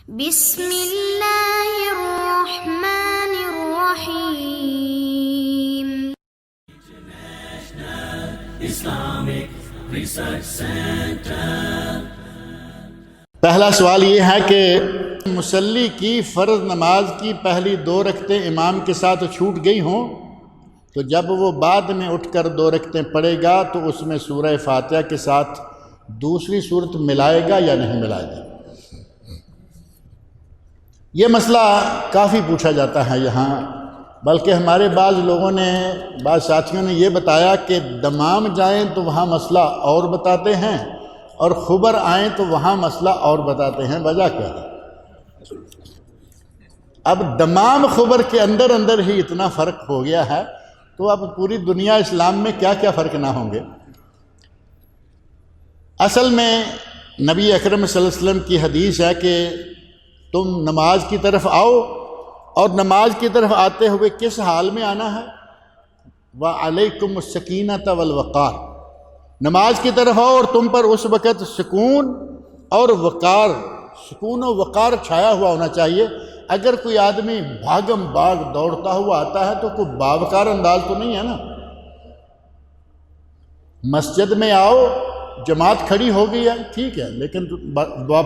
بسم اللہ الرحمن الرحیم۔ پہلا سوال یہ ہے کہ مصلی کی فرض نماز کی پہلی 2 رکعتیں امام کے ساتھ چھوٹ گئی ہوں تو جب وہ بعد میں اٹھ کر 2 رکعتیں پڑھے گا تو اس میں سورہ فاتحہ کے ساتھ دوسری صورت ملائے گا یا نہیں ملائے گا؟ یہ مسئلہ کافی پوچھا جاتا ہے یہاں، بلکہ ہمارے بعض لوگوں نے، بعض ساتھیوں نے یہ بتایا کہ دمام جائیں تو وہاں مسئلہ اور بتاتے ہیں اور خبر آئیں تو وہاں مسئلہ اور بتاتے ہیں۔ وجہ کیا ہے؟ اب دمام خبر کے اندر ہی اتنا فرق ہو گیا ہے تو اب پوری دنیا اسلام میں کیا کیا فرق نہ ہوں گے۔ اصل میں نبی اکرم صلی اللہ علیہ وسلم کی حدیث ہے کہ تم نماز کی طرف آؤ، اور نماز کی طرف آتے ہوئے کس حال میں آنا ہے؟ وَعَلَيْكُمُ السَّكِينَةَ وَالْوَقَارَ، نماز کی طرف آؤ اور تم پر اس وقت سکون اور وقار، سکون و وقار چھایا ہوا ہونا چاہیے۔ اگر کوئی آدمی بھاگم بھاگ دوڑتا ہوا آتا ہے تو کوئی باوقار انداز تو نہیں ہے نا۔ مسجد میں آؤ، جماعت کھڑی ہو گئی ہے ٹھیک ہے، لیکن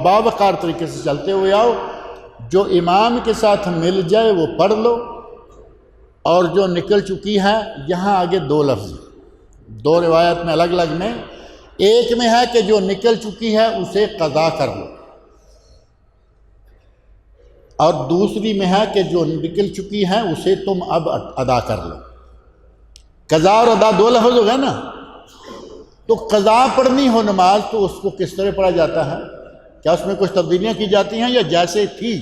باوقار طریقے سے چلتے ہوئے آؤ، جو امام کے ساتھ مل جائے وہ پڑھ لو، اور جو نکل چکی ہے، یہاں آگے 2 لفظ، 2 روایت میں الگ الگ میں، ایک میں ہے کہ جو نکل چکی ہے اسے قضا کر لو، اور دوسری میں ہے کہ جو نکل چکی ہے اسے تم اب ادا کر لو۔ قضا اور ادا 2 لفظ ہو گئے نا، تو قضا پڑھنی ہو نماز تو اس کو کس طرح پڑھا جاتا ہے؟ کیا اس میں کچھ تبدیلیاں کی جاتی ہیں یا جیسے تھی؟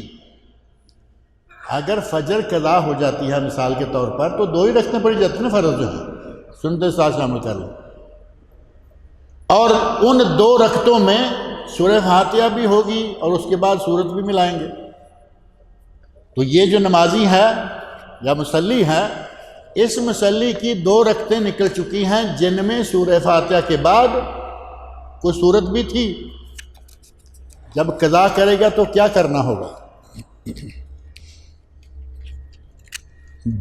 اگر فجر قضا ہو جاتی ہے مثال کے طور پر تو 2 ہی رکعتیں پڑھی جاتی ہیں نا، فرض جو ہیں، سنت ساتھ شامل کر لیں، اور ان 2 رکعتوں میں سورہ فاتحہ بھی ہوگی اور اس کے بعد سورت بھی ملائیں گے۔ تو یہ جو نمازی ہے یا مصلی ہے، اس مصلی کی 2 رکعتیں نکل چکی ہیں جن میں سورہ فاتحہ کے بعد کوئی سورت بھی تھی۔ جب قضا کرے گا تو کیا کرنا ہوگا؟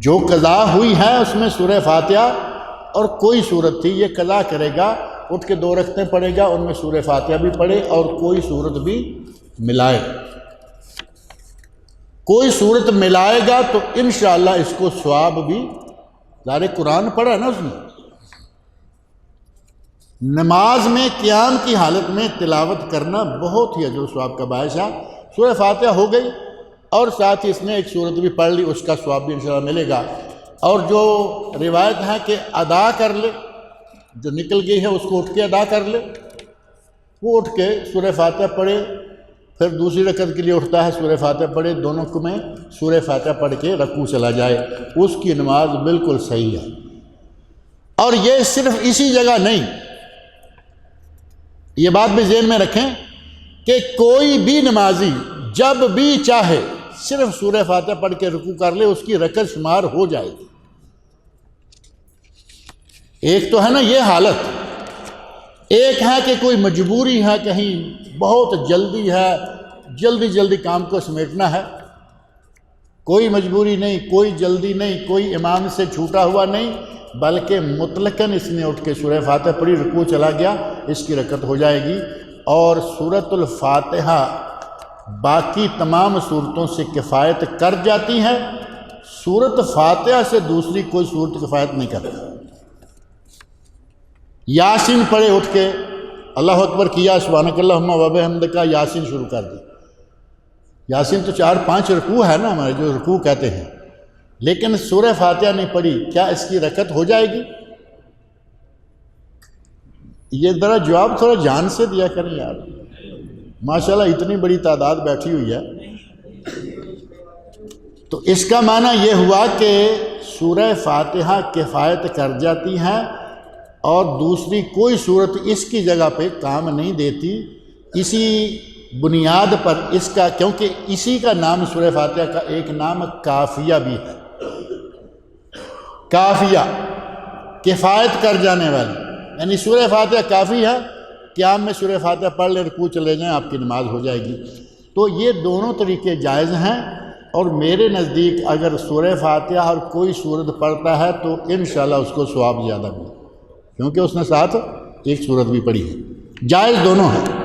جو قضا ہوئی ہے اس میں سورہ فاتحہ اور کوئی سورت تھی، یہ قضا کرے گا، اٹھ کے 2 رکعتیں پڑھے گا، ان میں سورہ فاتحہ بھی پڑھے اور کوئی سورت بھی ملائے۔ کوئی صورت ملائے گا تو انشاءاللہ اس کو ثواب بھی، ظاہر قرآن پڑھا ہے نا اس نے۔ نماز میں قیام کی حالت میں تلاوت کرنا بہت ہی اجر و ثواب کا باعث ہے۔ سورہ فاتحہ ہو گئی اور ساتھ ہی اس نے ایک سورت بھی پڑھ لی، اس کا ثواب بھی انشاءاللہ ملے گا۔ اور جو روایت ہے کہ ادا کر لے، جو نکل گئی ہے اس کو اٹھ کے ادا کر لے، وہ اٹھ کے سورہ فاتحہ پڑھے، پھر دوسری رکعت کے لیے اٹھتا ہے سورہ فاتحہ پڑھے، دونوں کو میں سورہ فاتحہ پڑھ کے رکوع چلا جائے، اس کی نماز بالکل صحیح ہے۔ اور یہ صرف اسی جگہ نہیں، یہ بات بھی ذہن میں رکھیں کہ کوئی بھی نمازی جب بھی چاہے صرف سورہ فاتحہ پڑھ کے رکوع کر لے، اس کی رکعت شمار ہو جائے گی۔ ایک تو ہے نا یہ حالت، ایک ہے کہ کوئی مجبوری ہے، کہیں بہت جلدی ہے، جلدی کام کو سمیٹنا ہے، کوئی مجبوری نہیں، کوئی جلدی نہیں، کوئی امام سے چھوٹا ہوا نہیں، بلکہ مطلقاً اس نے اٹھ کے سورہ فاتحہ پڑھی، رکوع چلا گیا، اس کی رکعت ہو جائے گی۔ اور سورۃ الفاتحہ باقی تمام صورتوں سے کفایت کر جاتی ہے، سورۃ فاتحہ سے دوسری کوئی صورت کفایت نہیں کرتی۔ یاسین پڑھے اٹھ کے، اللہ اکبر کیا، سبحانک اللہم و بحمدک، یاسین شروع کر دی۔ یاسین تو 4-5 رکوع ہے نا ہمارے، جو رکوع کہتے ہیں، لیکن سورہ فاتحہ نہیں پڑھی، کیا اس کی رکعت ہو جائے گی؟ یہ ذرا جواب تھوڑا جان سے دیا کریں یار، ماشاءاللہ اتنی بڑی تعداد بیٹھی ہوئی ہے۔ تو اس کا معنی یہ ہوا کہ سورہ فاتحہ کفایت کر جاتی ہے اور دوسری کوئی صورت اس کی جگہ پہ کام نہیں دیتی۔ اسی بنیاد پر اس کا، کیونکہ اسی کا نام سورہ فاتحہ کا ایک نام کافیہ بھی ہے، کافیہ کفایت کر جانے والی، یعنی سورہ فاتحہ کافی ہے، قیام میں سورہ فاتحہ پڑھ لیں، رکوع چلے جائیں، آپ کی نماز ہو جائے گی۔ تو یہ دونوں طریقے جائز ہیں، اور میرے نزدیک اگر سورہ فاتحہ اور کوئی سورت پڑھتا ہے تو انشاءاللہ اس کو ثواب زیادہ ملے، کیونکہ اس نے ساتھ ایک سورت بھی پڑھی ہے۔ جائز دونوں ہیں۔